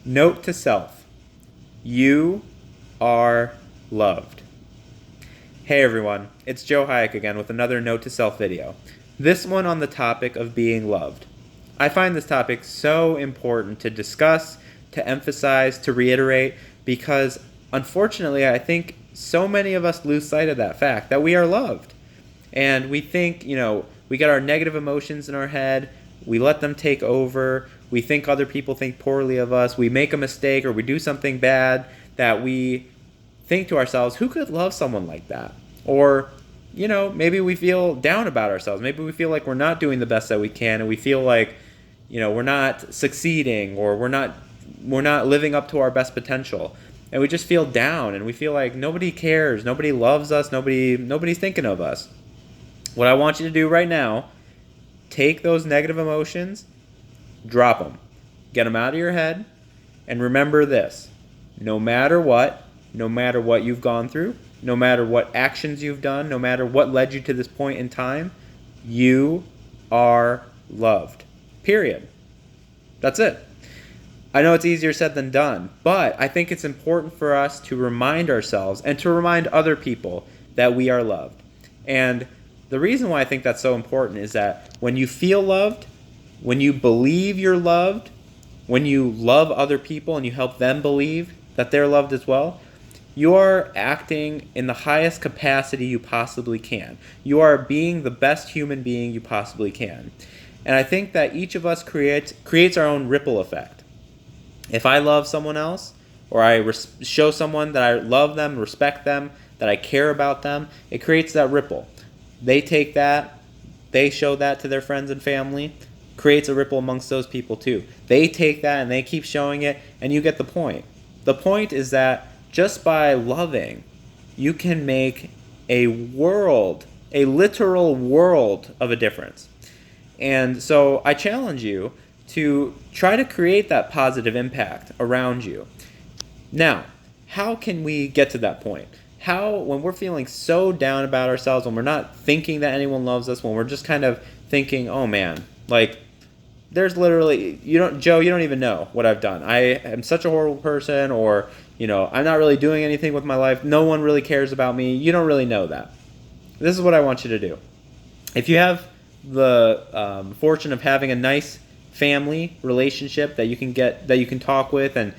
Note to self: you are loved. Hey everyone, it's Joe Hayek again with another Note to Self video. This one on the topic of being loved. I find this topic so important to discuss, to emphasize, to reiterate, because unfortunately I think so many of us lose sight of that fact, that we are loved. And we think, we get our negative emotions in our head, we let them take over, we think other people think poorly of us, we make a mistake or we do something bad that we think to ourselves, who could love someone like that? Or, maybe we feel down about ourselves. Maybe we feel like we're not doing the best that we can, and we feel like, we're not succeeding, or we're not living up to our best potential. And we just feel down, and we feel like nobody cares, nobody loves us, nobody's thinking of us. What I want you to do right now, take those negative emotions, drop them, get them out of your head, and remember this: no matter what you've gone through, no matter what actions you've done, no matter what led you to this point in time, you are loved. Period. That's it. I know it's easier said than done, but I think it's important for us to remind ourselves and to remind other people that we are loved. And the reason why I think that's so important is that when you feel loved, when you believe you're loved, when you love other people and you help them believe that they're loved as well, you are acting in the highest capacity you possibly can. You are being the best human being you possibly can. And I think that each of us creates our own ripple effect. If I love someone else, or I show someone that I love them, respect them, that I care about them, it creates that ripple. They take that, they show that to their friends and family, creates a ripple amongst those people too. They take that and they keep showing it, and you get the point. The point is that just by loving, you can make a literal world of a difference. And so I challenge you to try to create that positive impact around you. Now, how can we get to that point? How, when we're feeling so down about ourselves, when we're not thinking that anyone loves us, when we're just kind of thinking, oh man, like, there's literally, Joe, you don't even know what I've done. I am such a horrible person, or, I'm not really doing anything with my life. No one really cares about me. You don't really know that. This is what I want you to do. If you have the fortune of having a nice family relationship that you can talk with, and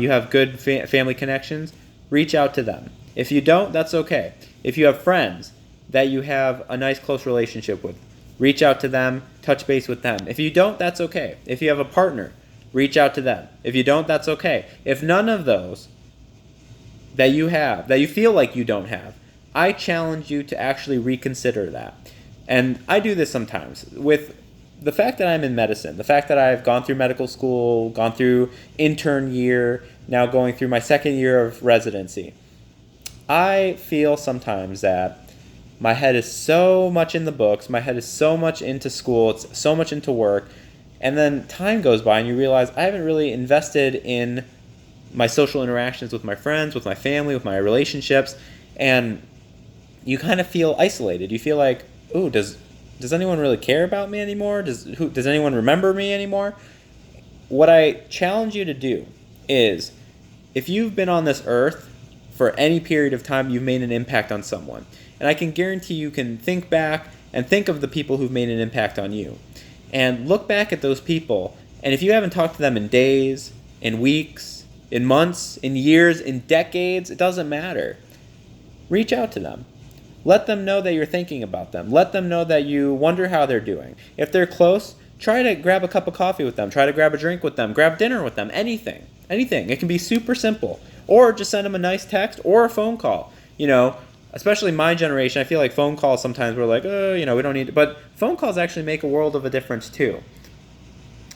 you have good family connections, reach out to them. If you don't, that's okay. If you have friends that you have a nice close relationship with, reach out to them, touch base with them. If you don't, that's okay. If you have a partner, reach out to them. If you don't, that's okay. If none of those that you have, that you feel like you don't have, I challenge you to actually reconsider that. And I do this sometimes with the fact that I'm in medicine, the fact that I've gone through medical school, gone through intern year, now going through my second year of residency. I feel sometimes that my head is so much in the books, my head is so much into school, it's so much into work, and then time goes by and you realize I haven't really invested in my social interactions with my friends, with my family, with my relationships, and you kind of feel isolated. You feel like, ooh, does anyone really care about me anymore? Does anyone remember me anymore? What I challenge you to do is, if you've been on this earth for any period of time, you've made an impact on someone. And I can guarantee you can think back and think of the people who've made an impact on you. And look back at those people, and if you haven't talked to them in days, in weeks, in months, in years, in decades, it doesn't matter. Reach out to them. Let them know that you're thinking about them. Let them know that you wonder how they're doing. If they're close, try to grab a cup of coffee with them. Try to grab a drink with them. Grab dinner with them. Anything. It can be super simple. Or just send them a nice text or a phone call. Especially my generation, I feel like phone calls sometimes we're like, we don't need it. But phone calls actually make a world of a difference too.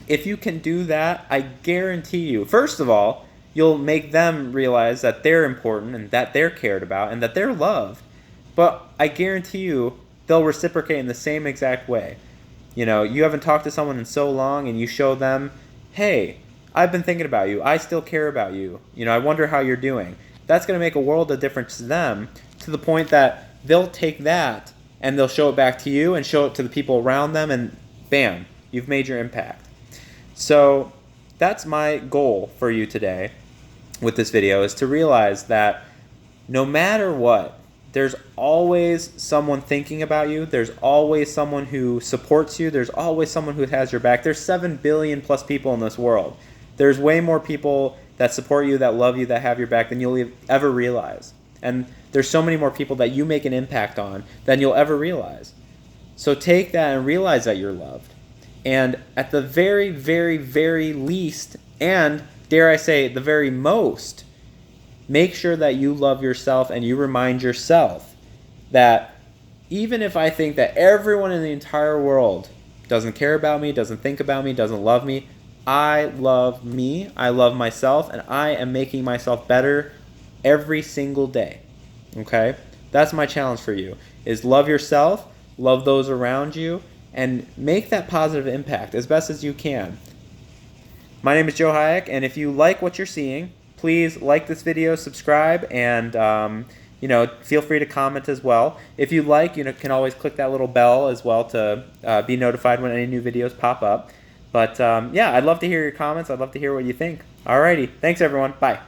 If you can do that, I guarantee you, first of all, you'll make them realize that they're important and that they're cared about and that they're loved. But I guarantee you, they'll reciprocate in the same exact way. You haven't talked to someone in so long and you show them, hey, I've been thinking about you. I still care about you. I wonder how you're doing. That's going to make a world of difference to them, to the point that they'll take that and they'll show it back to you and show it to the people around them, and bam, you've made your impact. So that's my goal for you today with this video, is to realize that no matter what, there's always someone thinking about you. There's always someone who supports you. There's always someone who has your back. There's 7 billion plus people in this world. There's way more people that support you, that love you, that have your back than you'll ever realize. And there's so many more people that you make an impact on than you'll ever realize. So take that and realize that you're loved. And at the very, very, very least, and dare I say, the very most, make sure that you love yourself and you remind yourself that even if I think that everyone in the entire world doesn't care about me, doesn't think about me, doesn't love me, I love me, I love myself, and I am making myself better every single day. Okay? That's my challenge for you, is love yourself, love those around you, and make that positive impact as best as you can. My name is Joe Hayek, and if you like what you're seeing, please like this video, subscribe, and feel free to comment as well. If you like, you can always click that little bell as well to be notified when any new videos pop up. But yeah, I'd love to hear your comments. I'd love to hear what you think. Alrighty, thanks everyone. Bye.